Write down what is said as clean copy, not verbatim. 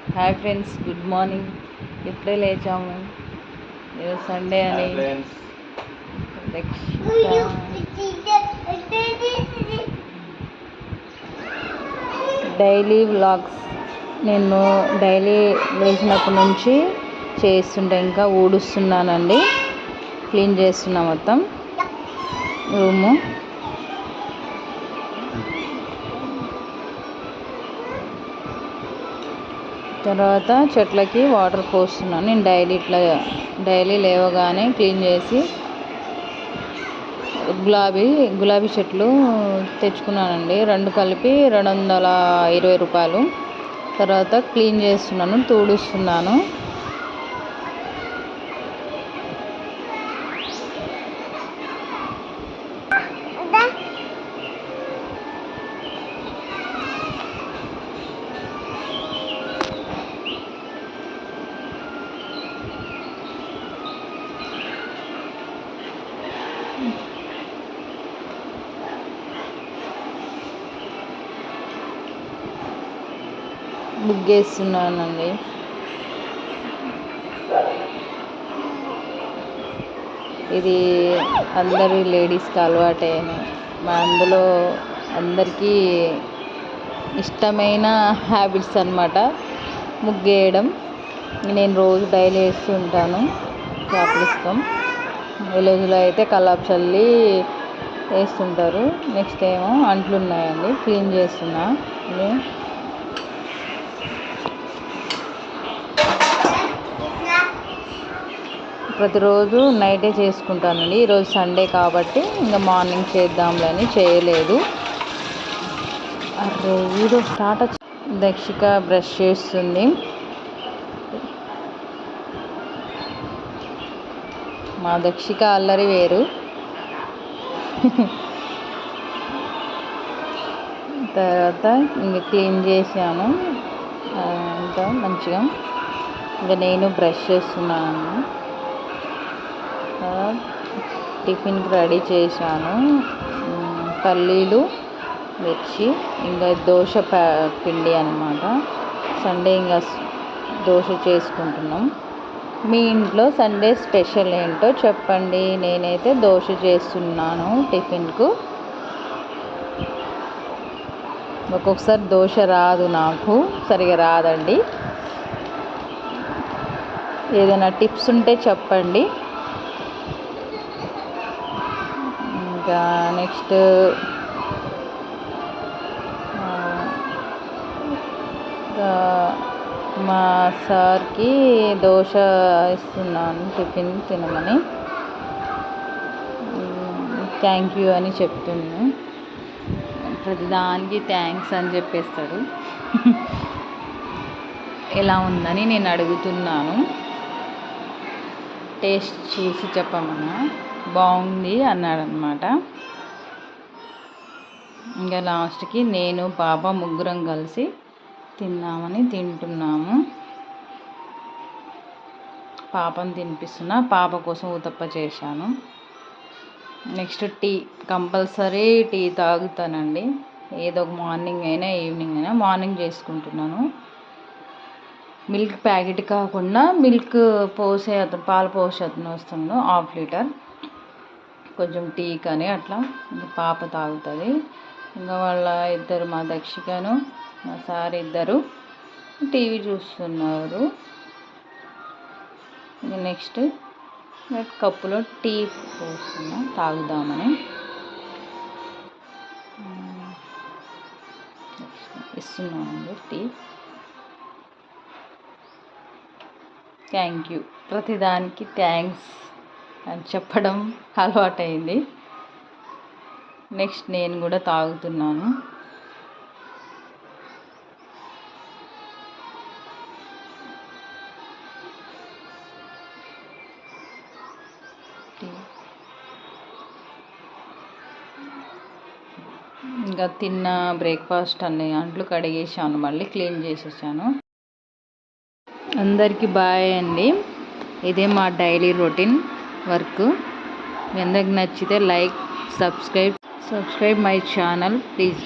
Hi friends, good morning. ఇప్పుడే లేచాము. ఈరోజు Sunday అని డైలీ వ్లాగ్స్ నేను డైలీ లేచినప్పటి నుంచి చేస్తుంటే ఇంకా ఊడుస్తున్నానండి. క్లీన్ చేస్తున్నా మొత్తం రూము. తర్వాత చెట్లకి వాటర్ పోస్తున్నాను. నేను డైలీ లేవగానే క్లీన్ చేసి గులాబీ చెట్లు తెచ్చుకున్నానండి. 2 కలిపి 220 రూపాయలు. తర్వాత క్లీన్ చేస్తున్నాను, తుడుస్తున్నాను. ముగ్గేస్తున్నానండి. ఇది అందరి లేడీస్కి అలవాటైన అందులో అందరికీ ఇష్టమైన హ్యాబిట్స్ అన్నమాట ముగ్గేయడం. నేను రోజు డైలీ వేస్తూ ఉంటాను. చేపలు ఇస్తాం. విలేజ్లో అయితే కల్లాపు చల్లి వేస్తుంటారు. నెక్స్ట్ ఏమో అంట్లు ఉన్నాయండి, క్లీన్ చేస్తున్నా. ప్రతిరోజు నైటే చేసుకుంటానండి. ఈరోజు సండే కాబట్టి ఇంకా మార్నింగ్ చేద్దాంలని చేయలేదు. అరే వీడియో స్టార్ట్. దక్షిక బ్రష్ చేస్తుంది. మా దక్షిక అల్లరి వేరు. తర్వాత ఇంక క్లీన్ చేసాను అంతా మంచిగా. ఇంకా నేను బ్రష్ చేస్తున్నాను. టిఫిన్కి రెడీ చేశాను. పల్లీలు, మిర్చి, ఇంకా దోశ పిండి అన్నమాట. సండే ఇంకా దోశ చేసుకుంటున్నాం. మీ ఇంట్లో సండే స్పెషల్ ఏంటో చెప్పండి. నేనైతే దోశ చేస్తున్నాను టిఫిన్కు. ఒక్కొక్కసారి దోశ రాదు, నాకు సరిగా రాదండి. ఏదైనా టిప్స్ ఉంటే చెప్పండి. ఇంకా నెక్స్ట్ మా సార్కి దోశ ఇస్తున్నాను టిఫిన్ తినమని. థ్యాంక్ యూ అని చెప్తున్నాను. ప్రతిదానికి థ్యాంక్స్ అని చెప్పేస్తాడు. ఎలా ఉందని నేను అడుగుతున్నాను. టేస్ట్ చేసి చెప్పమన్నా బాగుంది అన్నాడనమాట. ఇంకా లాస్ట్కి నేను పాప ముగ్గురం కలిసి తింటున్నాము. పాపను తినిపిస్తున్నా. పాప కోసం ఊతప్ప చేశాను. నెక్స్ట్ టీ, కంపల్సరీ టీ తాగుతానండి. ఏదో మార్నింగ్ అయినా ఈవినింగ్ అయినా. మార్నింగ్ చేసుకుంటున్నాను. మిల్క్ ప్యాకెట్ కాకుండా మిల్క్ పోసే అతను, పాలు పోసే అతను వస్తుండు 1/2 లీటర్. కొంచెం టీ కానీ అట్లా పాప తాగుతుంది. ఇంకా వాళ్ళ ఇద్దరు, మా దక్షికను మా సార్ ఇద్దరు టీవీ చూస్తున్నారు. నెక్స్ట్ కప్పులో టీ పోస్తున్నా తాగుదామని. ఇస్తున్నానండి టీ. థ్యాంక్ యూ, ప్రతిదానికి థ్యాంక్స్ అని చెప్పడం అలవాటైంది. నెక్స్ట్ నేను కూడా తాగుతున్నాను. ఇంకా తిన్న బ్రేక్ఫాస్ట్ అన్ని అంట్లు కడిగేసాను, మళ్ళీ క్లీన్ చేసేసాను. అందరికీ బాయ్ అండి. ఇదే మా డైలీ రొటీన్ వర్క్. మీ అందరికి నచ్చితే like, subscribe my channel please.